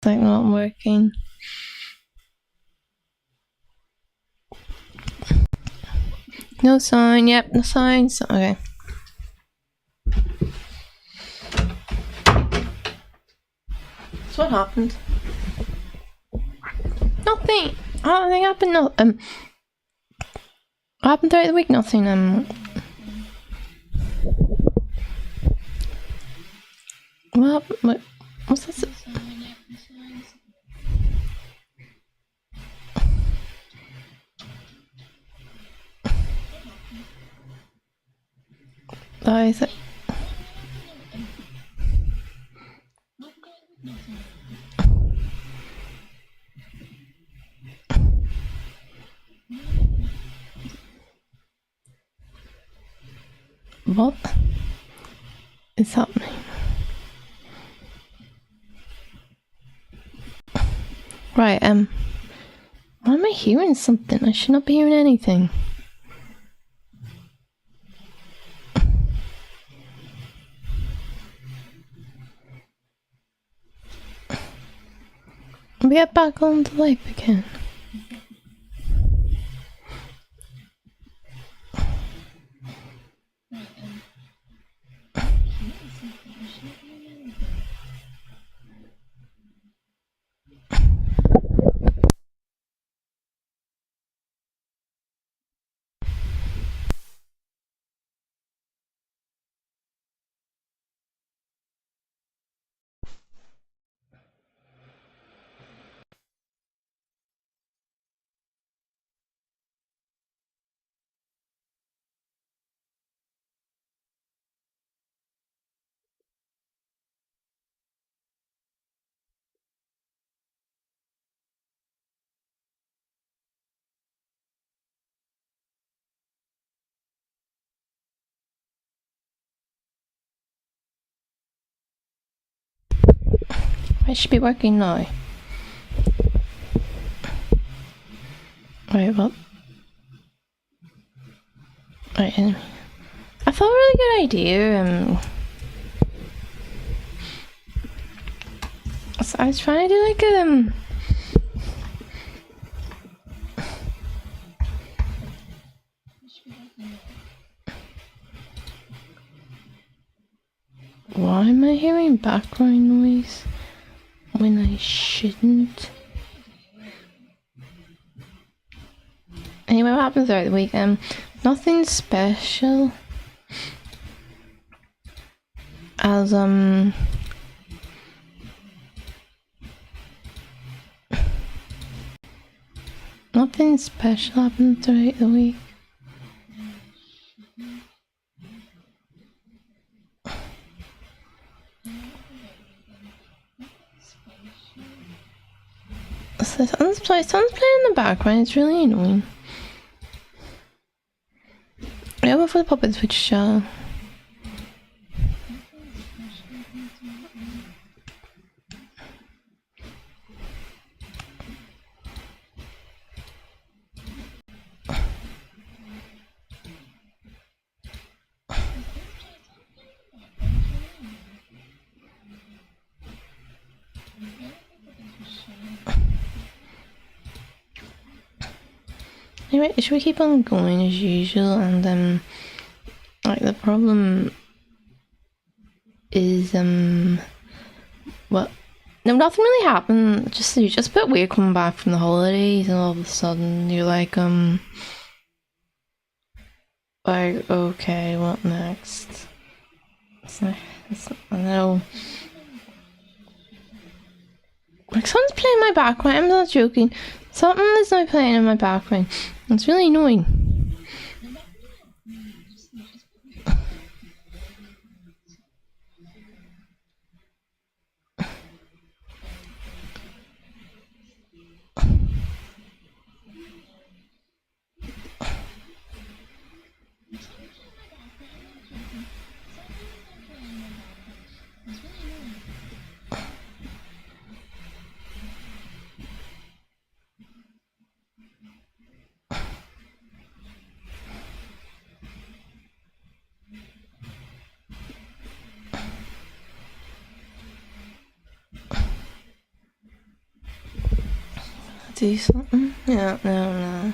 like not working. No sign, yep, no signs. Okay. So what happened? Nothing! I don't think happened, no, what happened throughout the week? Nothing, what's this? Oh, is it? What is happening? Right, why am I hearing something? I should not be hearing anything. We get back on the life again. I should be working now. Right, well. Right, anyway. I thought a really good idea, so I was trying to do like a, why am I hearing background noise when I shouldn't? Anyway, what happened throughout the week? Nothing special. As nothing special happened throughout the week. So someone's playing in the background. It's really annoying. I go for the puppets, which anyway, should we keep on going as usual? And like the problem is well, no, nothing really happened. Just a bit weird coming back from the holidays, and all of a sudden you're like okay, what next? I know. Like someone's playing in my background. I'm not joking. Something is now playing in my background. It's really annoying. do something? Yeah, no.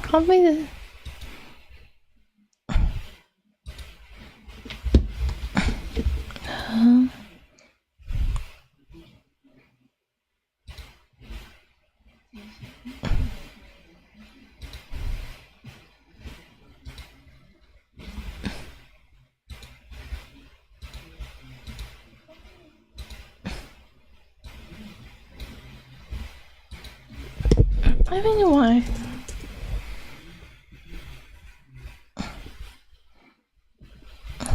Probably the... I don't know why.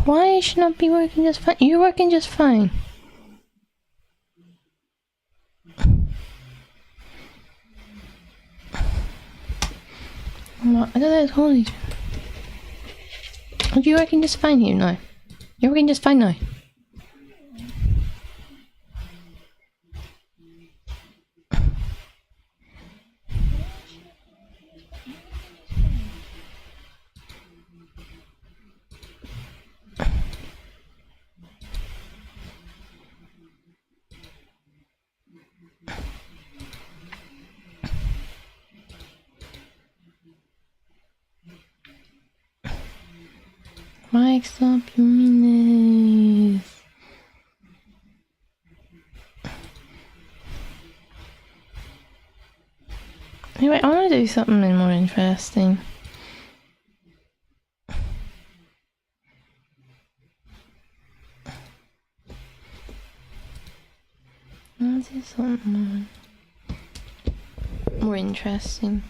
Why it should not be working just fine? You're working just fine. What? I thought I told you. You're working just fine here now. You're working just fine now. Mike, stop doing this. Anyway, I want to do something more interesting. I want to do something more interesting.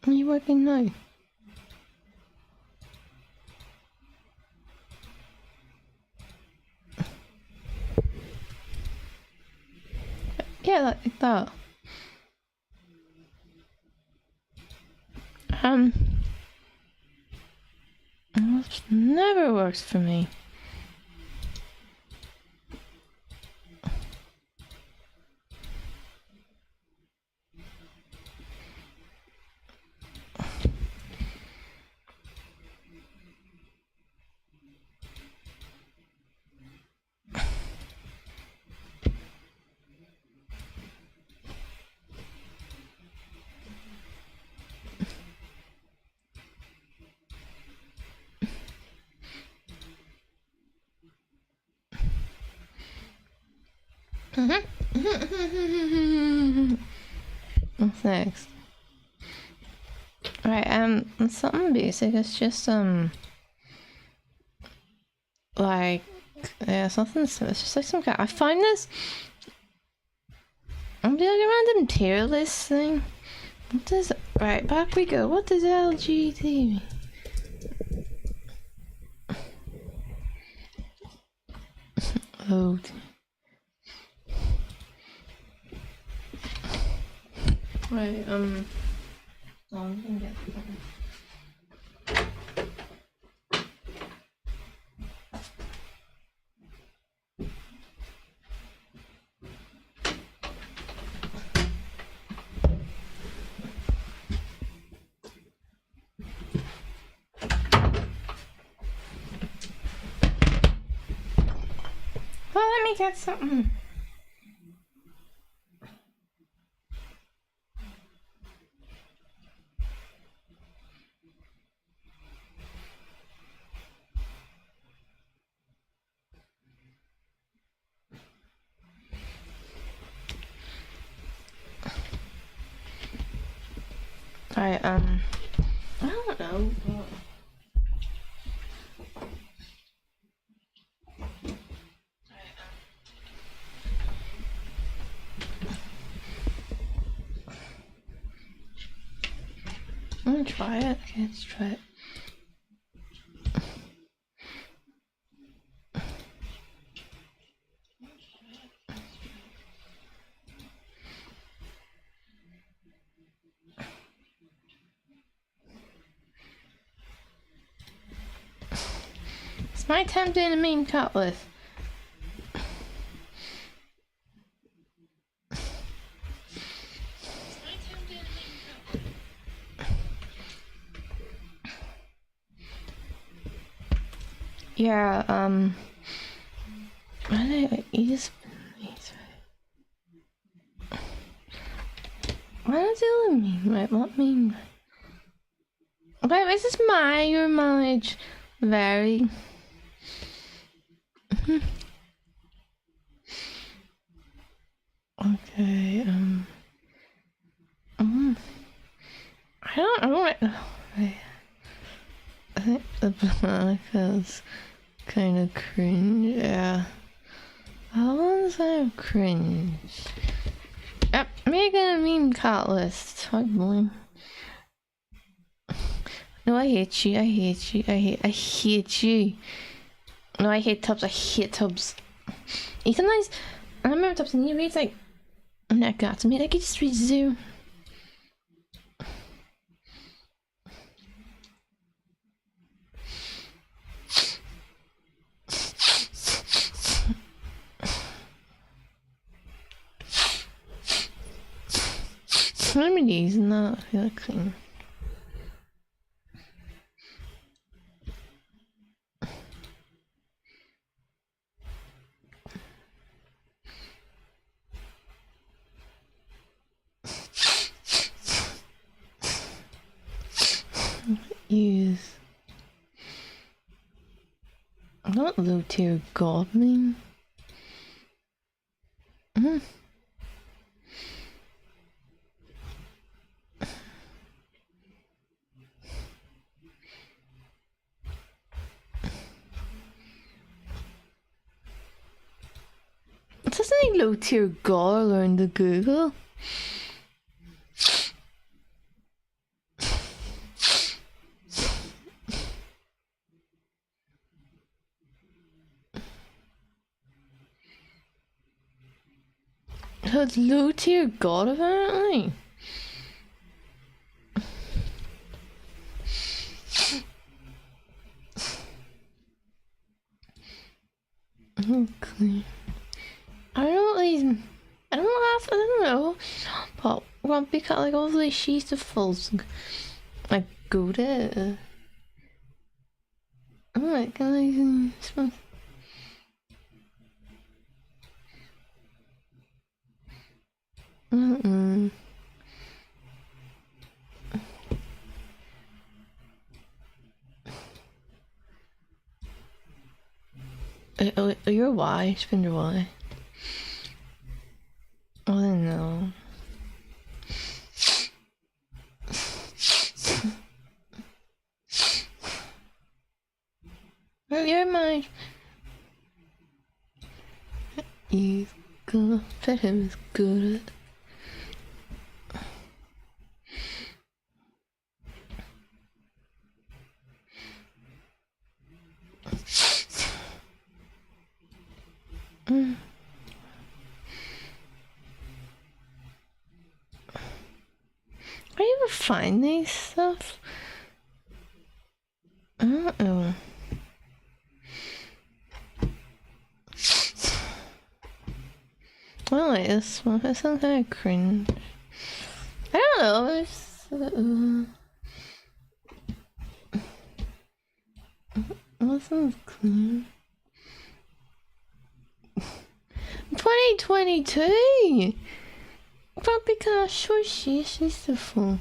Are you working now? Yeah, like that. It never works for me. What's next? Alright, it's something basic. It's just like something. It's just like some kind. I find this. I'm doing a random tier list thing. What does? Right, back we go. What does LGBT mean? Load. Right, I'm gonna get let me get something. Alright, I don't know. I'm gonna try it. Okay, let's try it. It's my attempt in a mean cutlass. Yeah, why did I use why does it let me? Right, what mean? Wait, this is my your mileage vary. Okay, I don't know. I think the banana is kind of cringe. Yeah, that one's kind of cringe. Yep, making a meme cat list. Fuck boy. No, I hate you. I hate you. I hate you. No, I hate tubs. I hate tubs. He sometimes, I remember tubs and he reads like, that got to me. Like he just reads zoo. I'm using that. I feel like clean. Use. Not low tier god mean. It doesn't need low tier god learn to Google. So it's low tier god apparently. Okay. I don't know what these. I don't know. But Grumpy Cat, like all these sheets of false. Like go to. Alright, can I you're Y, spin your Y. Oh, I don't know. You're my. He's gonna pet him is good. Where do you ever find these stuff? I don't know. I don't like this one. It sounds kind of cringe. I don't know. It's, that sounds clean. 2022. Probably because she's the phone.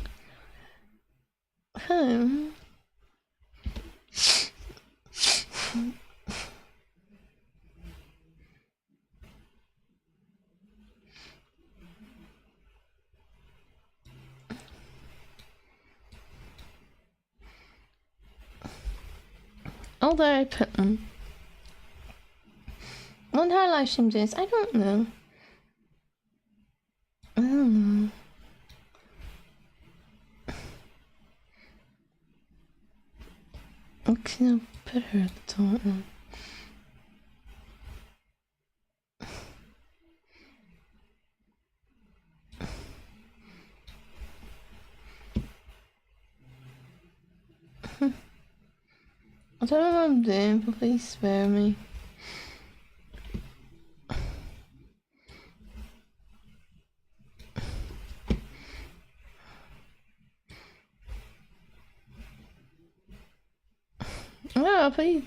Although I put them. Wonder how live streams is. I don't know. I don't know. Okay, I'll put her at the top. I don't know what I'm doing, but please spare me. Oh, please.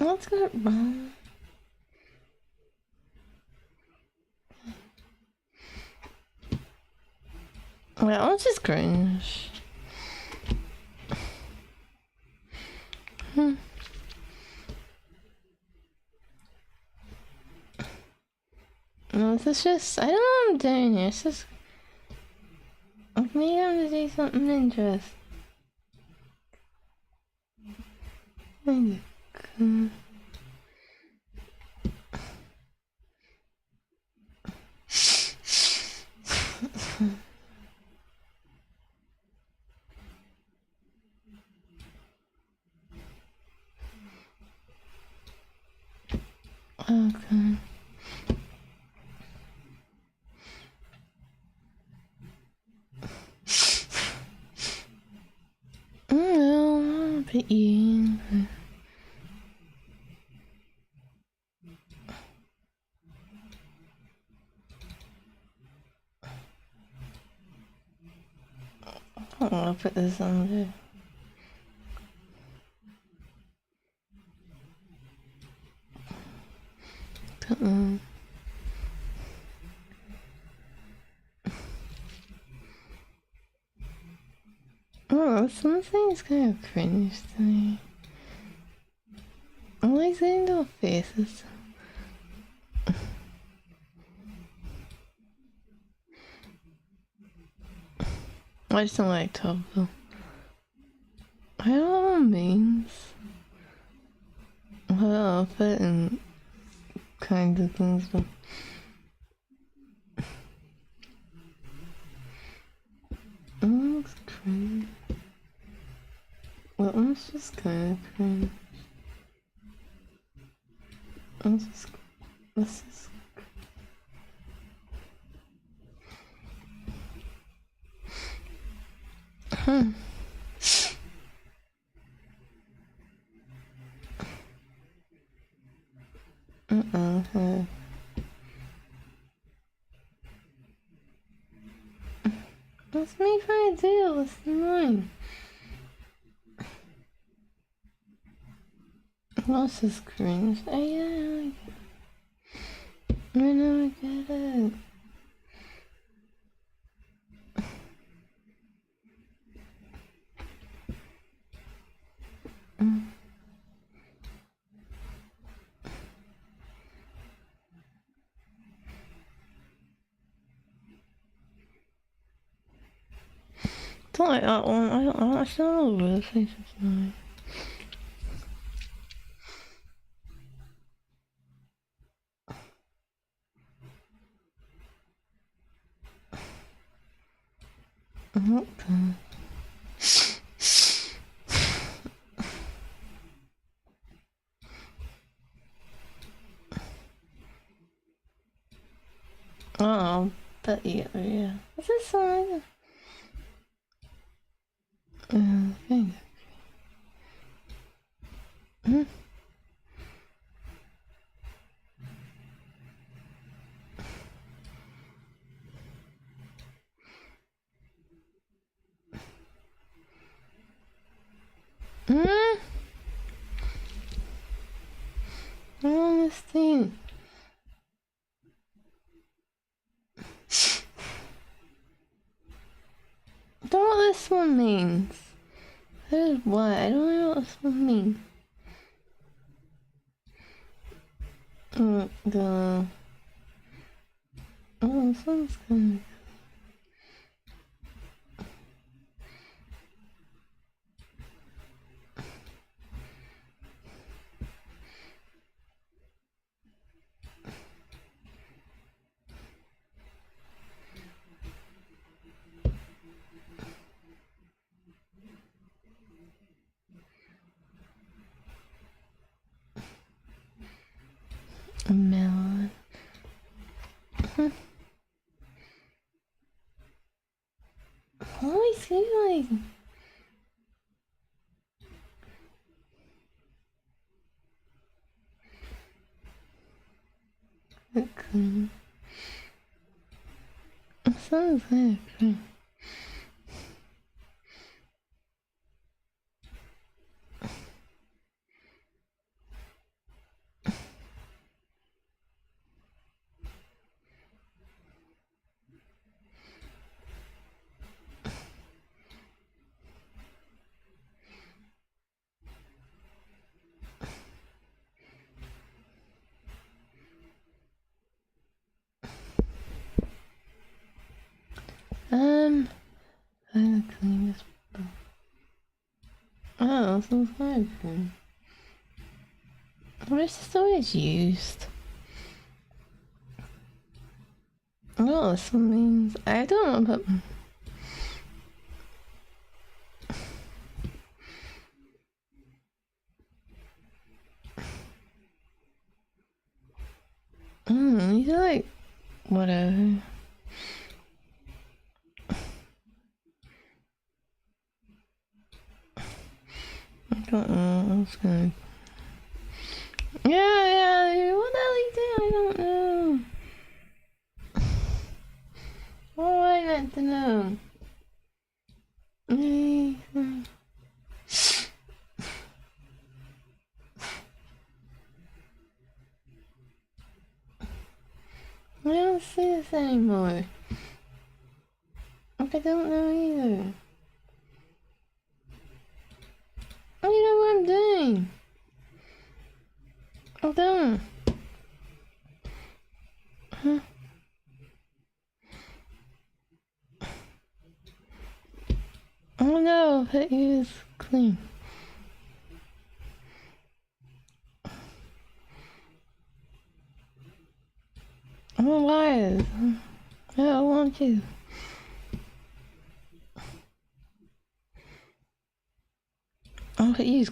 What's got wrong? That one's just cringe. No, it's just, I don't know what I'm doing here. It's just, maybe I'm gonna do something interesting. Okay. No, I'll put you. I'll put this under. Oh, something's kind of cringe to me. I like seeing their faces. I just don't like top though. I don't know what it means. What outfit and kind of things though. That looks cringe. That one's just kind of cringe. This is. Okay. That's me trying to do this mine. That's just cringe. Oh yeah, I know, I get it. Don't like that one. I don't know where the face is now. Okay. Oh, but yeah. What's this song? Kind of. This thing. I don't know what this one means. That is what? I don't know what this one means. Oh, this one's kind of. A melon. What am I feeling? Okay. Sounds like. I'm gonna clean this book. Oh, this is open. What is this always used? Oh, this one means I don't know, but these are like whatever. I don't know. I was gonna. Yeah. What the hell are you doing? I don't know. What am I meant to know? I don't see this anymore. I don't know either. I don't know what I'm doing. I don't. Huh? Oh no, it is clean. Oh, why? I don't want to. Oh, he's.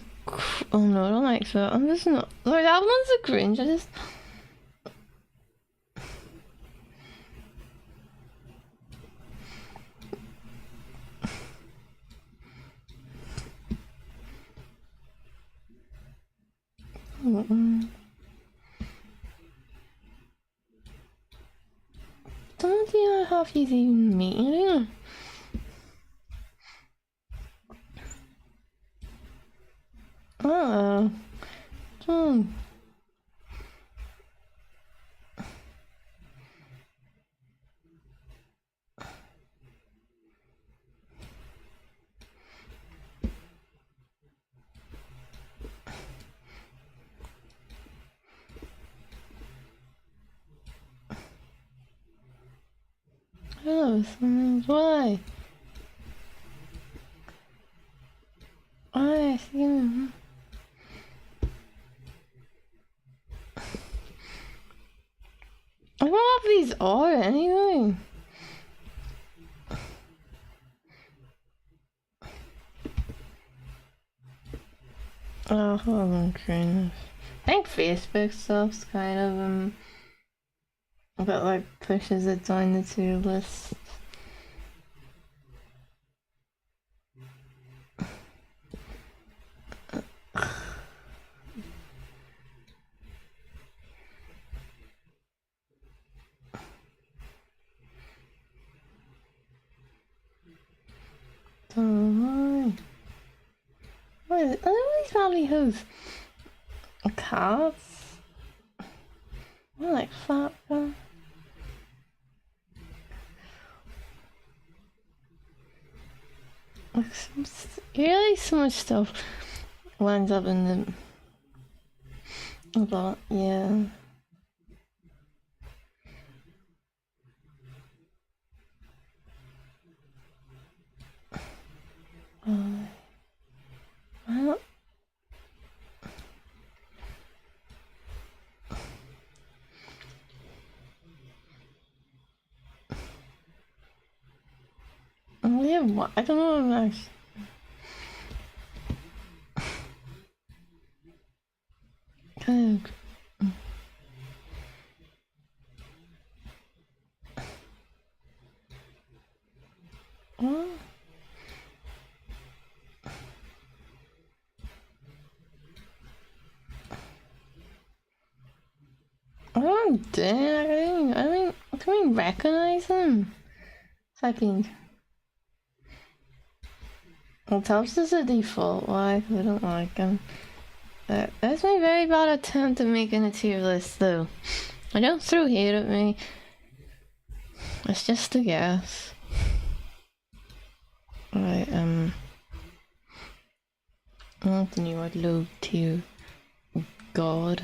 Oh no, I don't like that. I'm just not. Like, that one's a cringe. I just. Don't see how half he's even meeting. Oh. Oh, why? I see him. I don't know if these are anyway. Oh, hold on, goodness. I think Facebook stuff's kind of that like pushes it down the tier list. Oh, what is it? Oh, these probably have cats. I like fat guy. Really, so much stuff lines up in the. But yeah. Well, yeah, what? I don't know. Actually. Kind of. What? Oh, dang, I mean, can we recognize him? Fucking. Well, Tubbs is a default wife, I don't like him. That's my very bad attempt at making a tier list, though. I don't throw hate at me. It's just a guess. Alright, Anthony, I'd love to. God.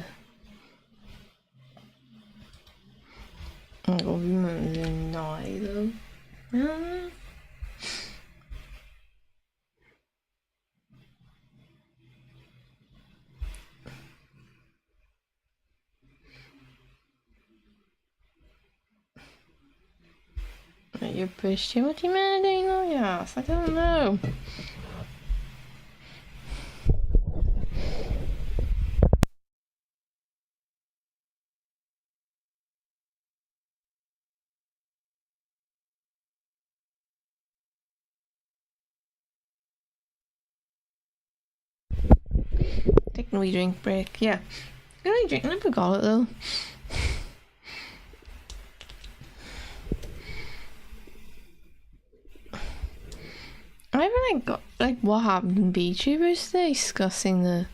Oh, we might not, though. You're pushing what you meant, no, yes, I don't know. Taking a wee drink break, yeah. Can I drink? I forgot it though. I haven't got like what happened in VTubers today, discussing the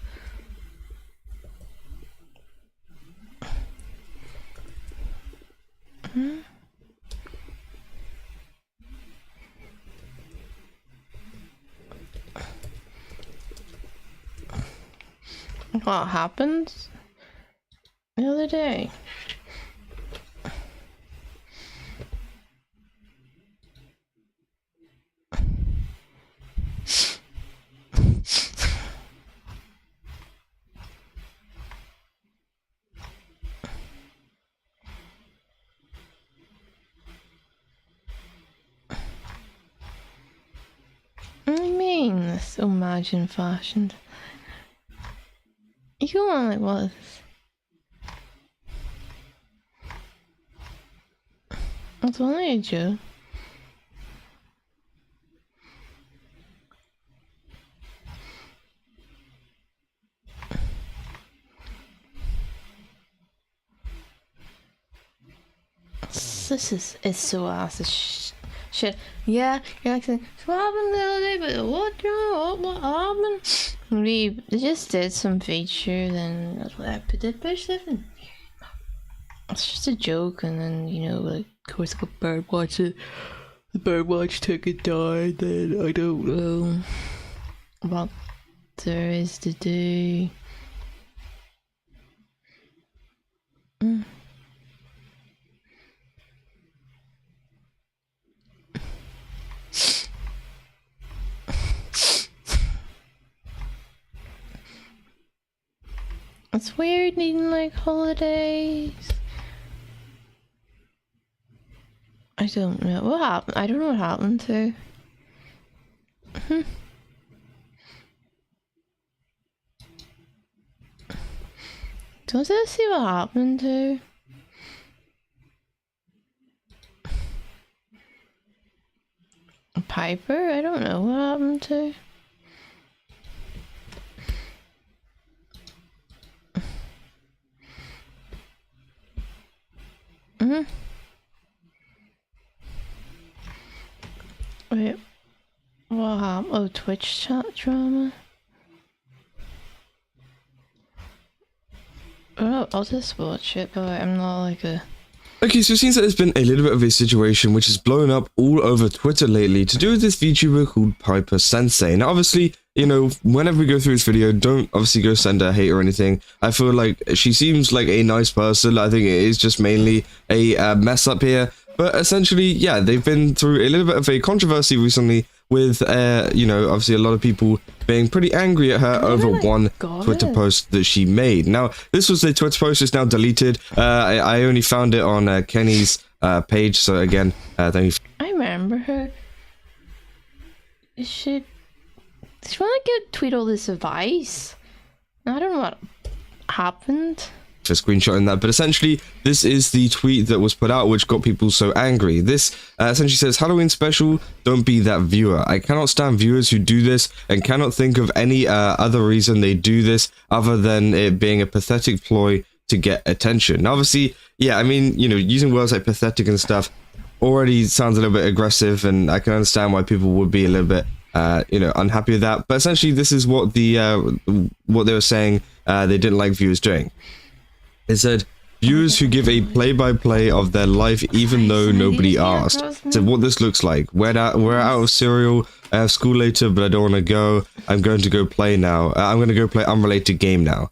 what happened the other day. I mean, so imagine fashioned. You go on like what? It's only a joke. This is so ass shit. Yeah, you're like saying, what happened the other day? But what happened? They just did some feature, then that's what I did push stuff, and it's just a joke. And then like, of course, I got Birdwatch. The Birdwatch ticket died. Then I don't know what there is to do. It's weird needing like holidays. I don't know what happened. I don't know what happened to. Don't I see what happened to? Piper? I don't know what happened to. Wait, what happened? Oh, Twitch chat drama. Oh, I'll just watch it, but I'm not like a... Okay, so it seems that there's been a little bit of a situation which has blown up all over Twitter lately to do with this VTuber called Piper Sensei. Now, obviously, whenever we go through this video, don't obviously go send her hate or anything. I feel like she seems like a nice person. I think it is just mainly a mess up here. But essentially, yeah, they've been through a little bit of a controversy recently with, obviously a lot of people being pretty angry at her over one Twitter post that she made. Now, this was a Twitter post, it's now deleted. I only found it on Kenny's page, so again, thank you. I remember her. She want to tweet all this advice. I don't know what happened. For screenshotting that, but essentially this is the tweet that was put out which got people so angry. This essentially says, Halloween special, don't be that viewer. I cannot stand viewers who do this and cannot think of any other reason they do this other than it being a pathetic ploy to get attention. Now, obviously, yeah, I mean, using words like pathetic and stuff already sounds a little bit aggressive, and I can understand why people would be a little bit unhappy with that. But essentially this is what what they were saying they didn't like viewers doing. It said, viewers who give a play-by-play of their life even though nobody asked. So what this looks like. We're out of cereal. I have school later, but I don't want to go. I'm going to go play now. I'm going to go play unrelated game now.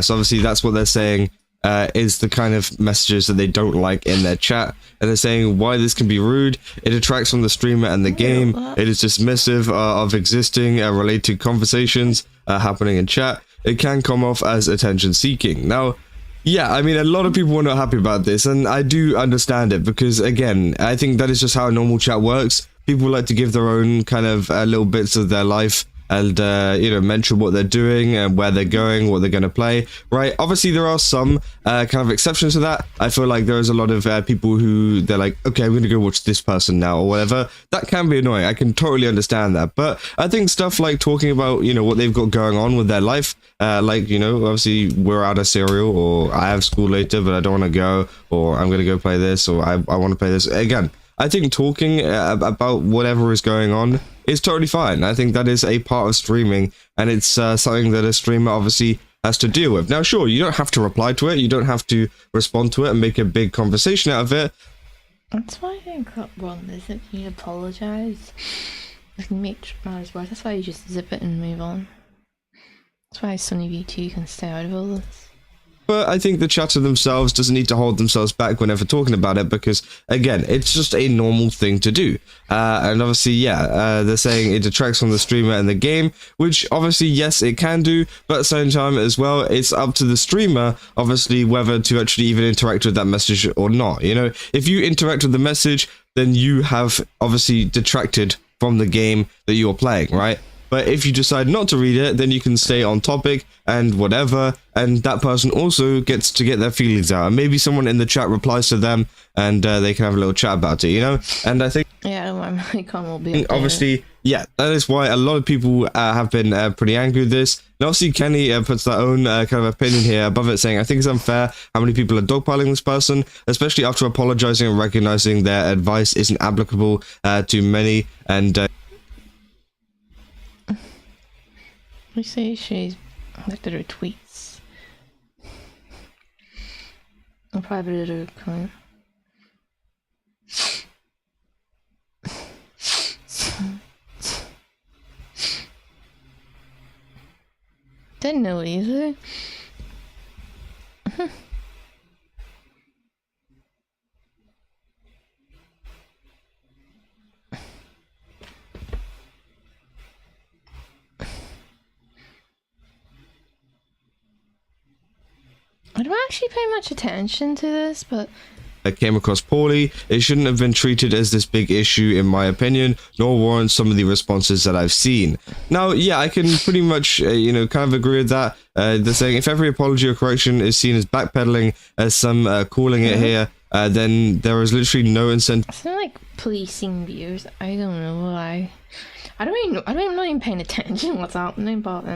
So obviously that's what they're saying is the kind of messages that they don't like in their chat. And they're saying why this can be rude. It detracts from the streamer and the game. It is dismissive of existing related conversations happening in chat. It can come off as attention seeking. Now, Yeah, I mean, a lot of people were not happy about this, and I do understand it because, again, I think that is just how normal chat works. People like to give their own kind of little bits of their life and, you know, mention what they're doing and where they're going, what they're going to play, right? Obviously, there are some kind of exceptions to that. I feel like there is a lot of people who, they're like, okay, I'm going to go watch this person now or whatever. That can be annoying. I can totally understand that. But I think stuff like talking about, you know, what they've got going on with their life, like, you know, obviously we're out of cereal, or I have school later, but I don't want to go, or I'm going to go play this, or I want to play this. Again, I think talking about whatever is going on is totally fine. I think that is a part of streaming, and it's something that a streamer obviously has to deal with. Now, sure, you don't have to reply to it, you don't have to respond to it and make a big conversation out of it. That's why I think that wrong is if you apologise, you can make matters worse. That's why you just zip it and move on. That's why Sweetheart-Vtuber can stay out of all this. But I think the chatter themselves doesn't need to hold themselves back whenever talking about it, because, again, it's just a normal thing to do. And obviously, yeah, they're saying it detracts from the streamer and the game, which obviously, yes, it can do, but at the same time as well, it's up to the streamer, obviously, whether to actually even interact with that message or not. You know, if you interact with the message, then you have obviously detracted from the game that you're playing, right? But if you decide not to read it, then you can stay on topic and whatever, and that person also gets to get their feelings out. And maybe someone in the chat replies to them, and they can have a little chat about it, you know? And I think... Yeah, I don't mind, my comment will be obviously, yeah, that is why a lot of people have been pretty angry with this. And obviously, Kenny puts their own kind of opinion here above it, saying, I think it's unfair how many people are dogpiling this person, especially after apologizing and recognizing their advice isn't applicable to many, and... We say she's looked at her tweets. I probably did her comment. Didn't know either. I don't actually pay much attention to this, but it came across poorly. It shouldn't have been treated as this big issue, in my opinion, nor warrant some of the responses that I've seen. Now, yeah, I can pretty much, you know, kind of agree with that. They're saying if every apology or correction is seen as backpedaling, as some calling it here, then there is literally no incentive. It's not like policing views. I don't know why. I don't even know. I'm not even paying attention to what's happening, but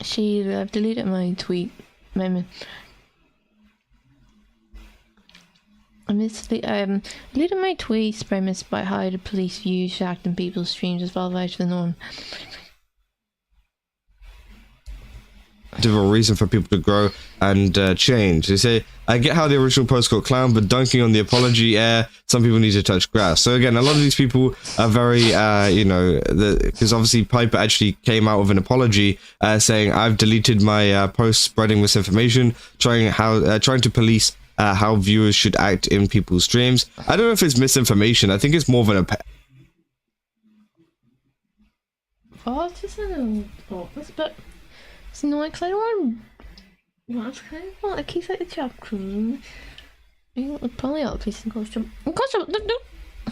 she deleted my tweet. I deleted my tweets premised by how the police view act in people's streams as well as the norm. A reason for people to grow and change. They say, I get how the original post got clowned, but dunking on the apology air, some people need to touch grass. So again, a lot of these people are very, you know, because obviously Piper actually came out with an apology saying, I've deleted my post spreading misinformation, trying to police how viewers should act in people's streams. I don't know if it's misinformation. I think it's more of an Oh, it's just an office, but it's not because I don't want to kind of want to keep like the job clean. Probably ought to play some costume.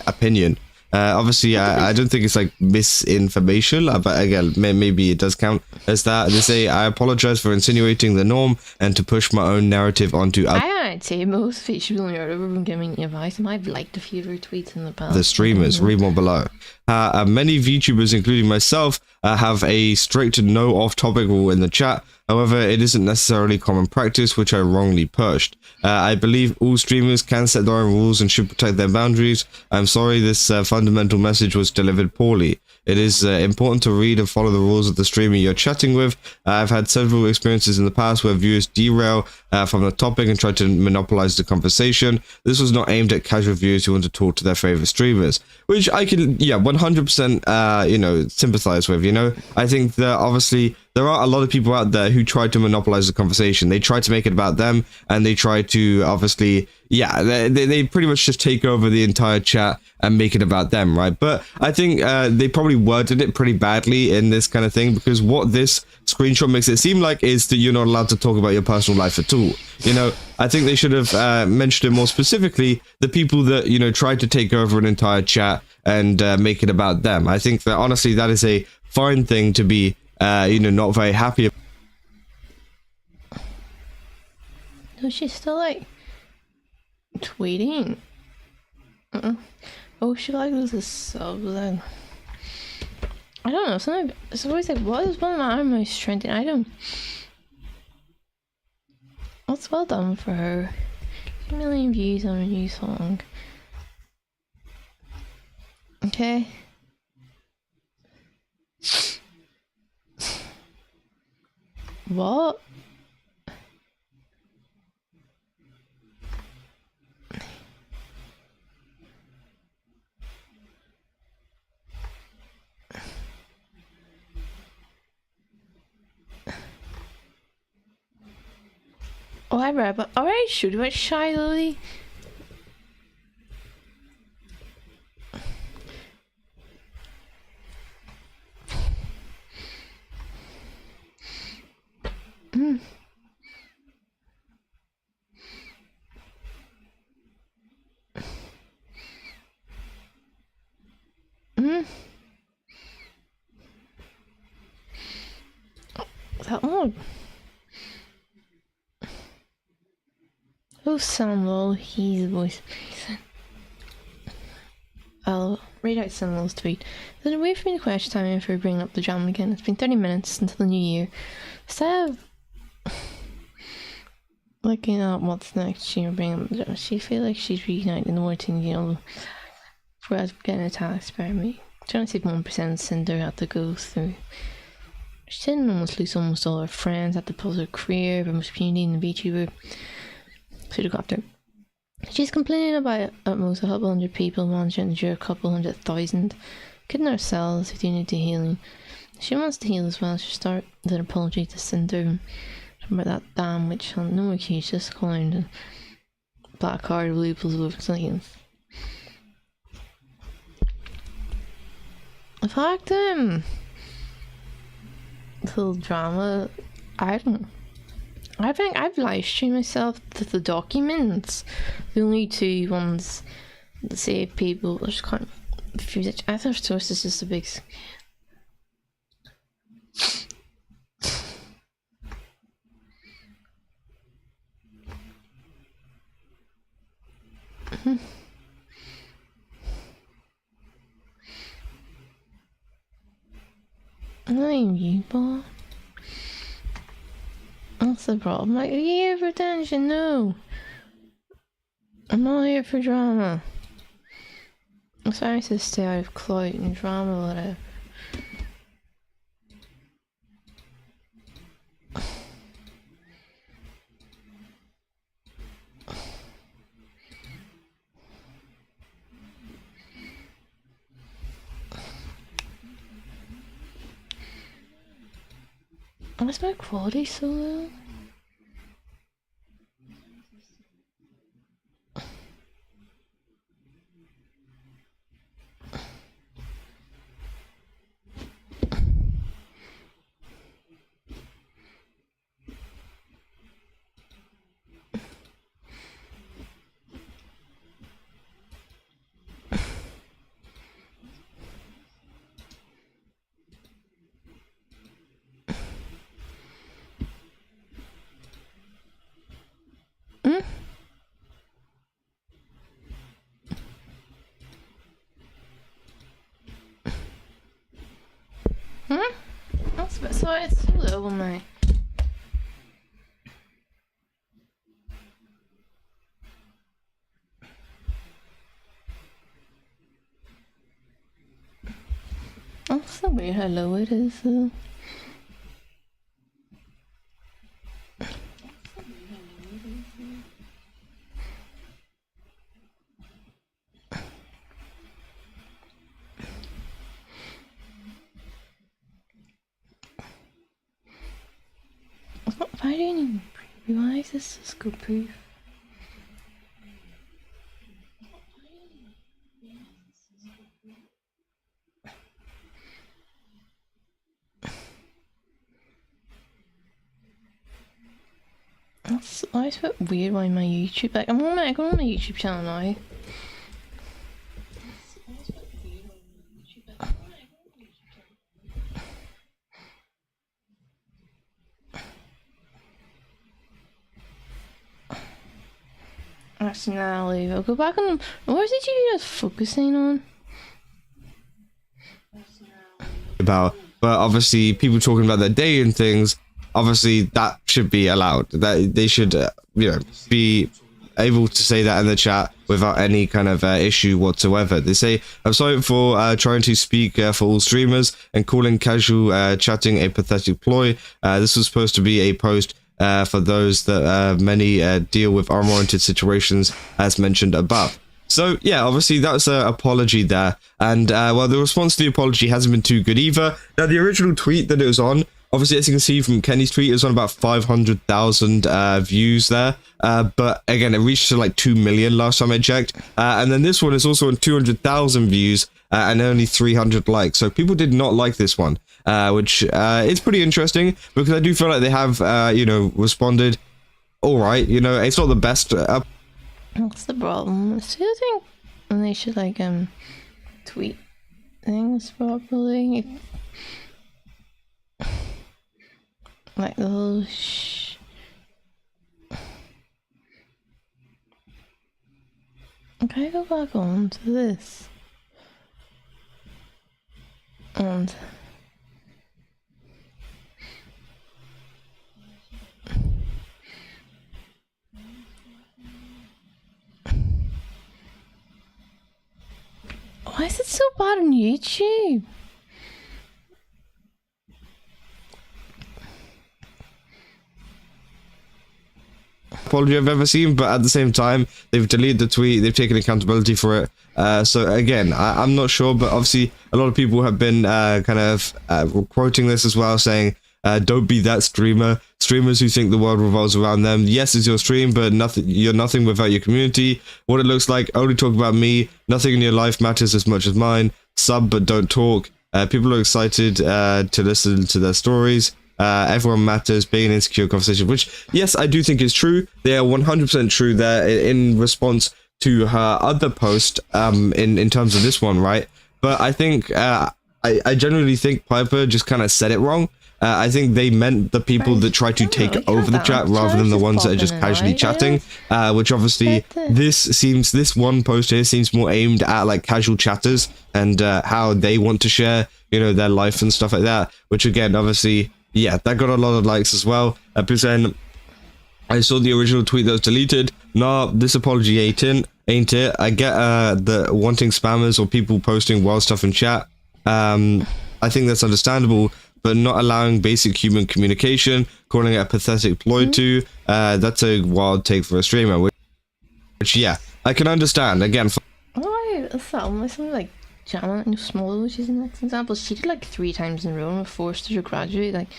Opinion. Obviously, I don't think it's like misinformation, but again, maybe it does count as that. They say, I apologize for insinuating the norm and to push my own narrative onto I'd say most people on Earth have been giving me advice, and I've liked a few of her tweets in the past. The streamers, read more below. Many VTubers, including myself, have a strict no off-topic rule in the chat. However, it isn't necessarily common practice, which I wrongly pushed. I believe all streamers can set their own rules and should protect their boundaries. I'm sorry this fundamental message was delivered poorly. It is important to read and follow the rules of the streamer you're chatting with. I've had several experiences in the past where viewers derail from the topic and try to monopolize the conversation. This was not aimed at casual viewers who want to talk to their favorite streamers, which I can, yeah, 100%, you know, sympathize with, you know. I think that obviously there are a lot of people out there who try to monopolize the conversation. They try to make it about them, and they try to obviously, yeah, they pretty much just take over the entire chat and make it about them, right? But I think they probably worded it pretty badly in this kind of thing, because what this screenshot makes it seem like is that you're not allowed to talk about your personal life at all. You know, I think they should have mentioned it more specifically, the people that, you know, tried to take over an entire chat and make it about them. I think that honestly, that is a fine thing to be, you know, not very happy about. No, she's still like tweeting. Oh, she like was a sub then. I don't know, something it's always like, what is one of my most trending item? That's well done for her. 2 million views on a new song. Okay. What? Oh, I read, but alright, should we shy Lily? That one. Oh, Samuel, he's the voice. I'll read out Samuel's tweet. There's a way for me to question time if we're bringing up the drama again. It's been 30 minutes until the new year. Instead of looking at what's next, she'll bring up the drama. She feels like she's reuniting the war team, you know, for us getting attacked by me. Trying to take 1% Cinder had to go through. She didn't almost lose almost all her friends, had to pause her career, her most community in the VTuber. Should have got her. She's complaining about at most a couple hundred people managing to endure a couple 100,000. Kidding ourselves, we do need to healing. She wants to heal as well. She'll start with an apology to Cinder about that damn witch hunt. No excuse, just calling the black card loopholes over something. The fact little drama, I think I've live streamed myself to the documents. The only two ones that save people. I just can't refuse it. I thought source is just a big. I'm you, boy. That's the problem. Like, are you here for attention? No. I'm not here for drama. I'm sorry to stay out of clout and drama, whatever. Why's my quality so low? That's why it's so low, mate. That's so weird how low it is, though. Why do you need preview? Why is this Cisco proof? That's always a bit weird why my YouTube, like I'm on my YouTube channel now. Actually, now I'll leave. I'll go back on. What is it you guys focusing on? About, but obviously people talking about their day and things, obviously that should be allowed. That they should, you know, be able to say that in the chat without any kind of issue whatsoever. They say, I'm sorry for trying to speak for all streamers and calling casual chatting a pathetic ploy. This was supposed to be a post for those that many deal with arm-oriented situations as mentioned above. So yeah, obviously that's an apology there, and well, the response to the apology hasn't been too good either. Now the original tweet that it was on, obviously as you can see from Kenny's tweet, it was on about 500,000 views there, but again it reached to like 2 million last time I checked, and then this one is also on 200,000 views and only 300 likes, so people did not like this one, which is pretty interesting because I do feel like they have you know, responded all right. You know, it's not the best What's the problem? So you think they should like tweet things properly? Like the whole Okay, go back on to this. And why is it so bad on YouTube? apology I've ever seen, but at the same time they've deleted the tweet, they've taken accountability for it, so again I'm not sure, but obviously a lot of people have been kind of quoting this as well, saying don't be that streamer. Streamers who think the world revolves around them. Yes, it's your stream, but you're nothing without your community. What it looks like, only talk about me. Nothing in your life matters as much as mine. Sub but don't talk. People are excited to listen to their stories. Everyone matters, being an insecure conversation, which yes, I do think is true. They are 100% true there in response to her other post in terms of this one, right? But I think I genuinely think Piper just kind of said it wrong. I think they meant the people that try to take over the chat rather than the ones that are just casually chatting, which obviously this one post here seems more aimed at like casual chatters and how they want to share, you know, their life and stuff like that, which again, obviously, yeah, that got a lot of likes as well. People saying, I saw the original tweet that was deleted. Nah, this apology ain't it. I get the wanting spammers or people posting wild stuff in chat. I think that's understandable, but not allowing basic human communication, calling it a pathetic ploy too, that's a wild take for a streamer, which yeah, I can understand. Again, why is that almost something like Jana and Small, which is the next example? She did like 3 times in a row and was forced to graduate. Like,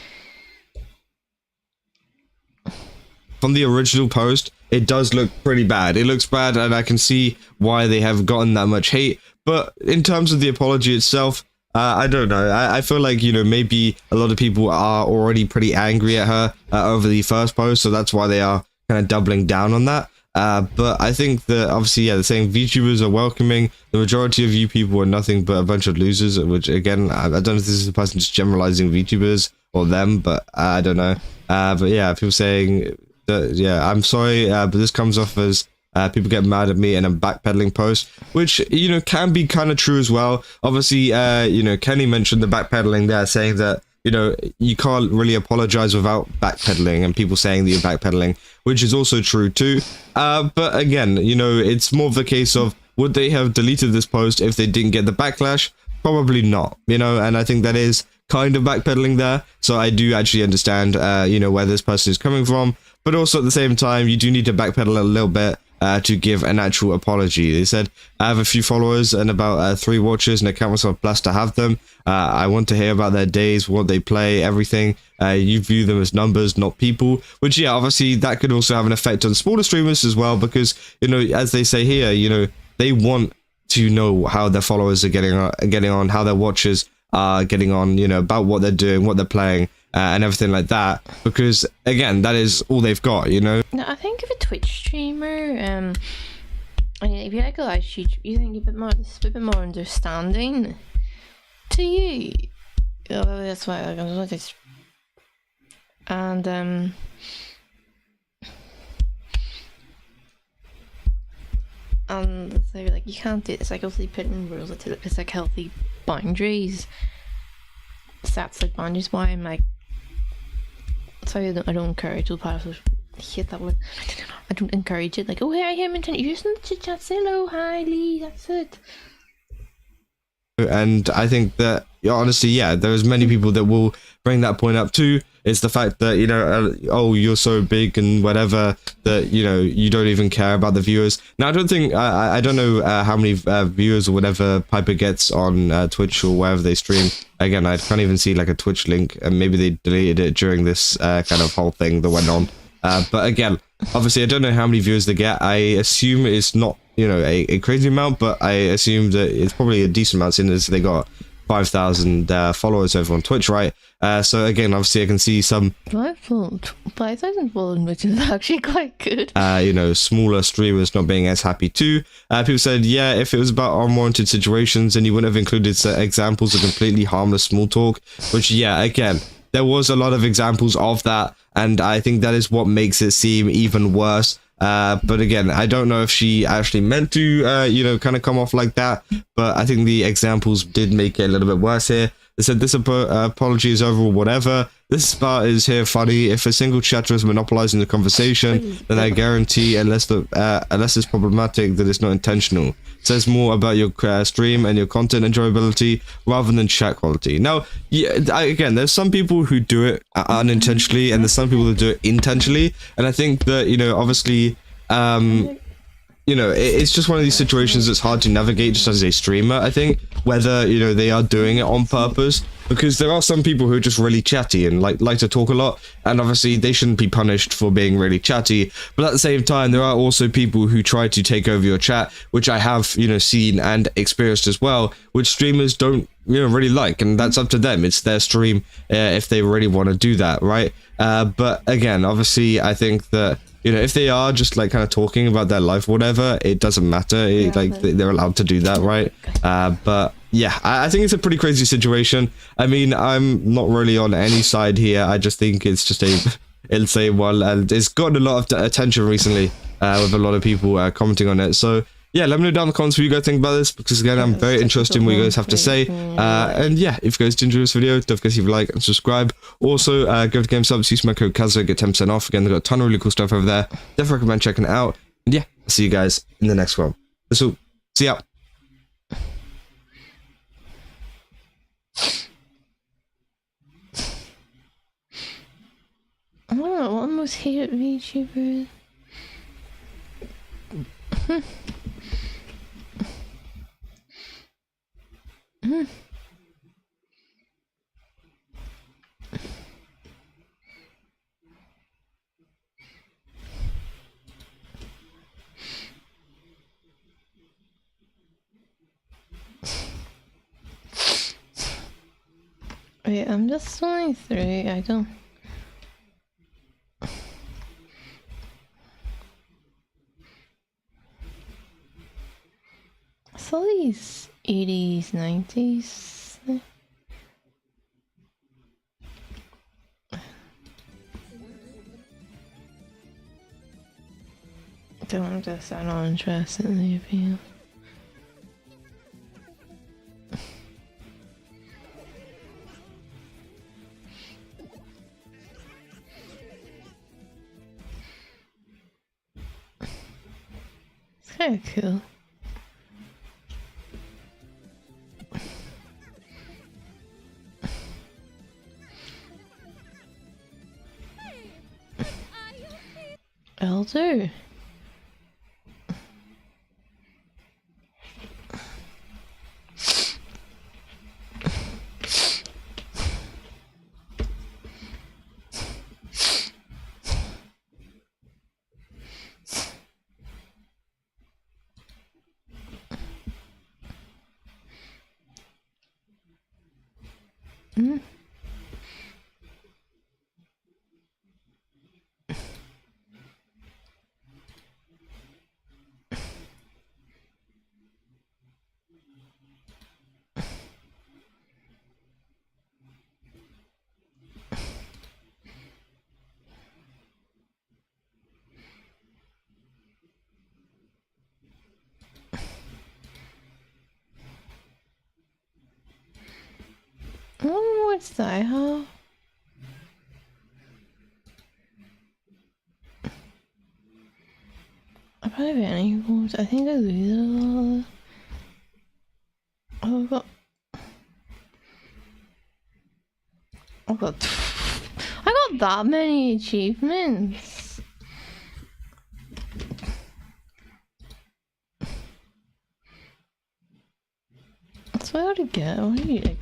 from the original post, it does look pretty bad. It looks bad, and I can see why they have gotten that much hate. But in terms of the apology itself, I don't know. I feel like, you know, maybe a lot of people are already pretty angry at her over the first post, so that's why they are kind of doubling down on that. But I think that obviously, yeah, the saying VTubers are welcoming. The majority of you people are nothing but a bunch of losers, which again, I don't know if this is the person just generalizing VTubers or them, but I don't know. But yeah, people saying that, yeah, I'm sorry, but this comes off as people get mad at me and I'm backpedaling post, which, you know, can be kind of true as well. Obviously, you know, Kenny mentioned the backpedaling there, saying that, you know, you can't really apologize without backpedaling, and people saying that you're backpedaling, which is also true too. But again, you know, it's more of the case of, would they have deleted this post if they didn't get the backlash? Probably not, you know, and I think that is kind of backpedaling there. So I do actually understand, you know, where this person is coming from, but also at the same time, you do need to backpedal a little bit. to give an actual apology. They said, I have a few followers and about 3 watchers, and I count myself blessed to have them. I want to hear about their days, what they play, everything. You view them as numbers, not people, which, yeah, obviously that could also have an effect on smaller streamers as well, because, you know, as they say here, you know, they want to know how their followers are getting on, how their watchers are getting on, you know, about what they're doing, what they're playing, and everything like that, because again, that is all they've got, you know. No, I think if a Twitch streamer, I mean, if you like a live stream, you think a bit more understanding to you. Yeah, well, that's why like, I'm just, and so like you can't do this. Like obviously putting rules into it, it's like healthy boundaries. Sets like boundaries. Why I'm like, sorry, I don't encourage the part of hate that word. I don't encourage it. Like, oh hey, I hear him you're just in the chit chat. Say hello, hi Lee. That's it. And I think that, honestly, yeah, there's many people that will bring that point up too. It's the fact that, you know, oh, you're so big and whatever, that, you know, you don't even care about the viewers. Now, I don't think, I don't know how many viewers or whatever Piper gets on Twitch or wherever they stream. Again, I can't even see like a Twitch link, and maybe they deleted it during this kind of whole thing that went on. But again, obviously, I don't know how many viewers they get. I assume it's not, you know, a crazy amount, but I assume that it's probably a decent amount, since they got 5,000 followers over on Twitch, right? So again, obviously I can see some 5,000 followers, which is actually quite good. You know, smaller streamers not being as happy too. People said, yeah, if it was about unwarranted situations, then you wouldn't have included examples of completely harmless small talk, which, yeah, again, there was a lot of examples of that, and I think that is what makes it seem even worse. But again, I don't know if she actually meant to, you know, kind of come off like that, but I think the examples did make it a little bit worse here. They said this apology is over or whatever. This part is here funny. If a single chatter is monopolizing the conversation, then I guarantee, unless it's problematic, that it's not intentional. It says more about your stream and your content enjoyability rather than chat quality. Now, yeah, again, there's some people who do it unintentionally, and there's some people who do it intentionally. And I think that, you know, obviously, you know, it's just one of these situations that's hard to navigate just as a streamer, I think, whether, you know, they are doing it on purpose, because there are some people who are just really chatty and like to talk a lot, and obviously they shouldn't be punished for being really chatty. But at the same time, there are also people who try to take over your chat, which I have, you know, seen and experienced as well, which streamers don't, you know, really like, and that's up to them. It's their stream if they really want to do that, right? But again, obviously, I think that, you know, if they are just like kind of talking about their life or whatever, it doesn't matter. Like they're allowed to do that, right? But yeah, I think it's a pretty crazy situation. I mean, I'm not really on any side here. I just think it's just a insane one, and it's gotten a lot of attention recently with a lot of people commenting on it. So yeah, let me know down in the comments what you guys think about this, because again, I'm very interested in what you guys have to say. And yeah, if you guys did enjoy this video, don't forget to leave a like and subscribe. Also, go to GameSubs, use my code Kazo, get 10% off. Again, they've got a ton of really cool stuff over there. Definitely recommend checking it out. And yeah, I'll see you guys in the next one. So, see ya. I don't know, what most hated VTubers? Wait, I'm just 23, I don't... It's all these 80s, 90s. I'm not interested in the appeal. It's kind of cool. Elder? button. What's that? Huh? I probably have any goals. I think I lose a lot. Oh, I got that many achievements. That's what I ought to get. What do you like?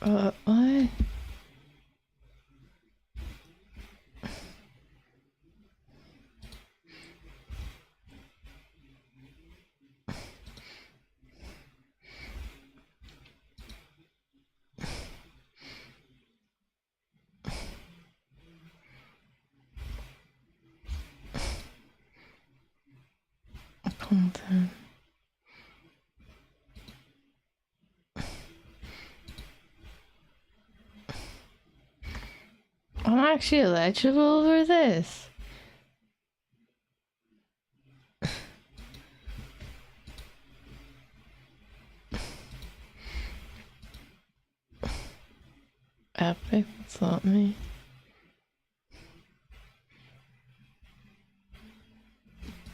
What? Content. I'm actually eligible for this. Epic, what's that mean?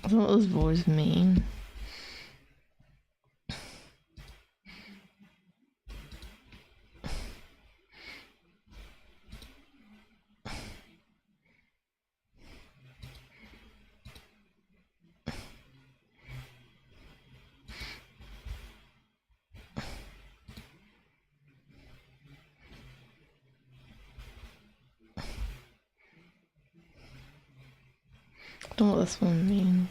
That's what those words mean. I don't know what this one means.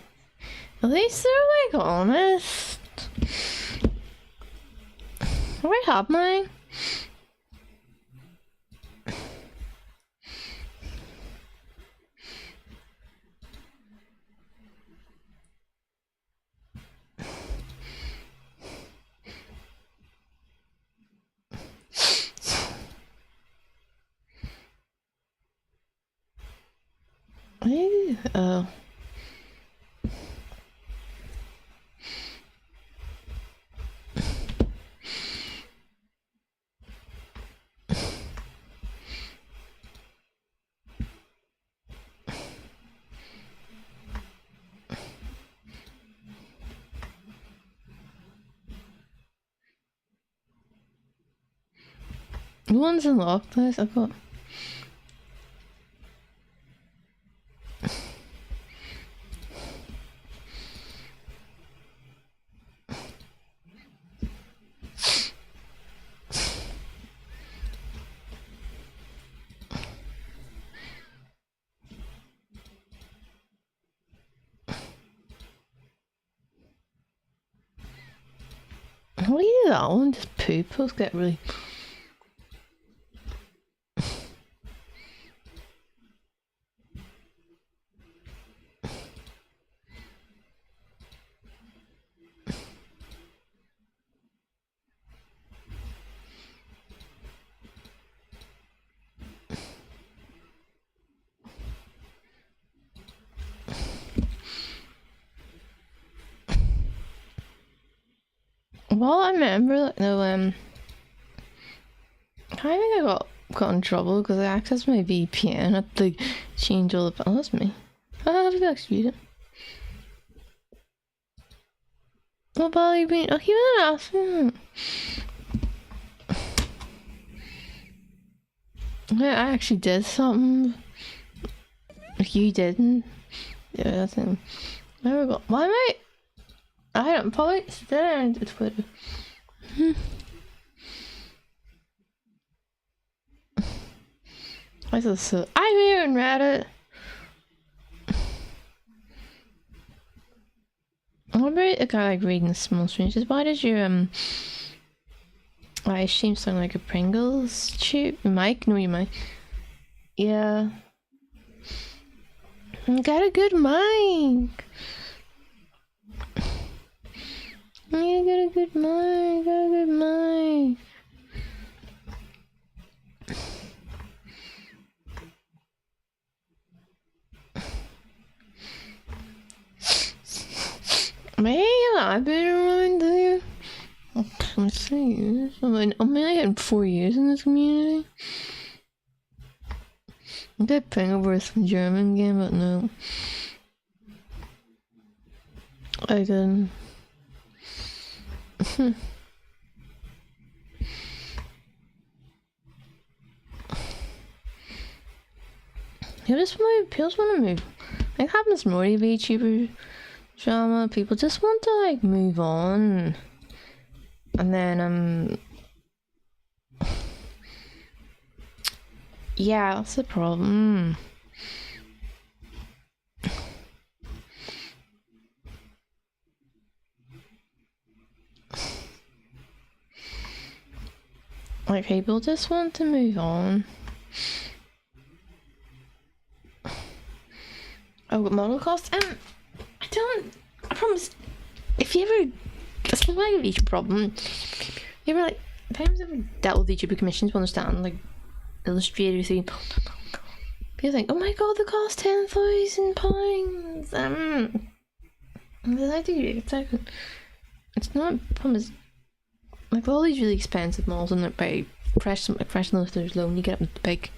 At least they're like honest. Have I had mine? Maybe, oh. The one's unlocked this, I've got. What do you do that one? Just poop. Those get really. Well, I remember, like, no, I think I got in trouble because I accessed my VPN at the change all the. Oh, that's me. How did I actually beat it? What about you being? Oh, he was asking. Yeah, I actually did something. You didn't? Yeah, that's him. There we go. Why am I don't probably stay on Twitter. I said so. I'm here in Reddit. What about a guy like reading the small strangers? Why does your I assume something like a Pringles chip? Mike? No, you mic. Yeah. You got a good mic. You got a good mic. Got a good mic. Maybe I've been around there. I'm serious. I'm only had 4 years in this community. I did ping over some German game, but no. I didn't. People just want to move. Like happens more to VTuber drama. People just want to like move on, and then yeah, that's the problem. Like people just want to move on. Oh, what model cost? I promise, if you ever, that's not like a VTuber problem. You ever like, times ever dealt with VTuber commissions, you understand, like, illustrators who, people think, oh my god, the cost £10,000. I do, it's not, promise, like all these really expensive models and that by fresh illustrators loan, you get up big.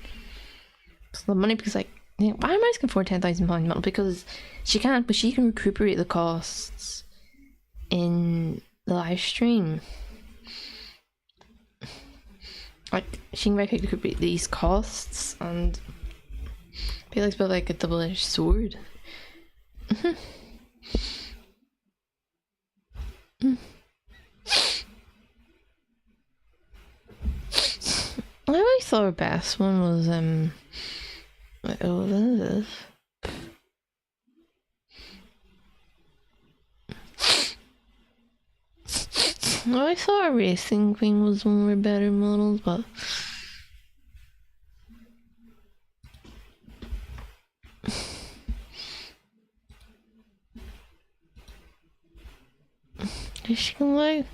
So the money, because like, you know, why am I asking for £10,000 model? Because she can't, but she can recuperate the costs in the live stream. Like she can very quickly recuperate these costs, and I feel like it's a bit like a double-edged sword. I always thought her best one was like, oh, this. I thought a Racing Queen was one of her better models, but she can like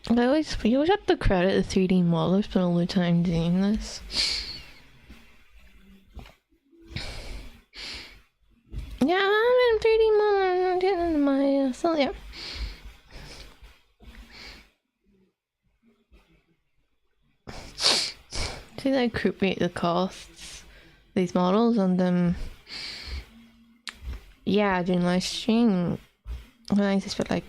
you always have to credit the 3D model. I've spent all the time doing this. Yeah, I'm in 3D model. I'm getting my so yeah. See, they recuperate the costs, these models, and yeah, doing live stream. When I just felt like,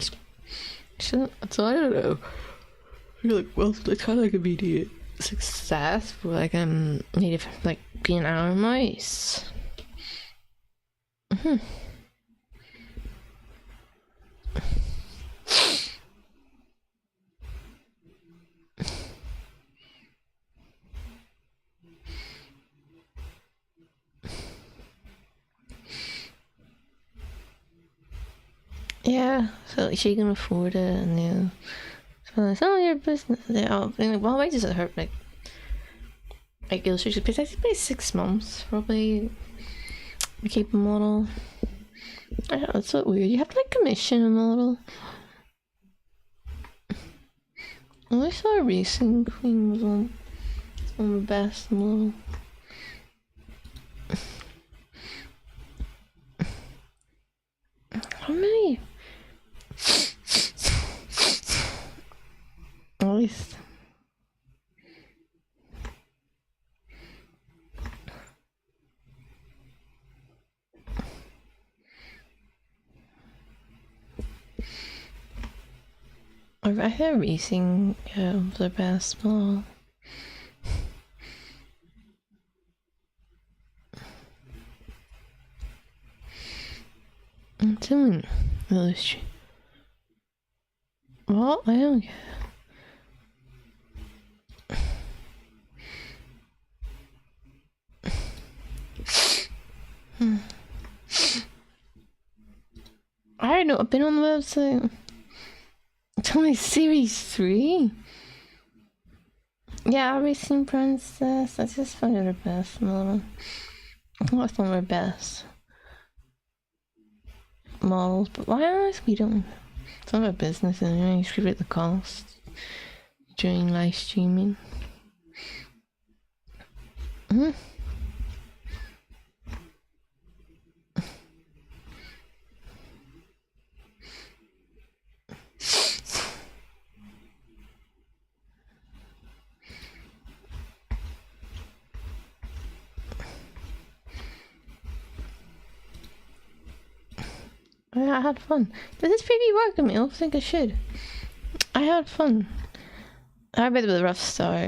so I don't know. I feel like, well, it's kind of like immediate success, but like need to like be an hour mouse. Yeah, so like, she can afford it, and yeah. So it's all your business. Yeah, well, why does it hurt? Like illustration, because it's 6 months probably. We keep a model. I don't know, it's so weird. You have to like commission a model. I saw a Racing Queen was one of the best model. How many? At least. I had racing of the basketball. I'm doing those. Well, I don't get. I don't know. I've been on the website. It's only series 3. Yeah, Racing Princess. I just found it the best model. What's one of my best models? But why else we don't? It's not a business anyway. You should at the cost during live streaming. I had fun. Does this preview work on me? I don't think I should. I had fun. I had a bit of a rough start.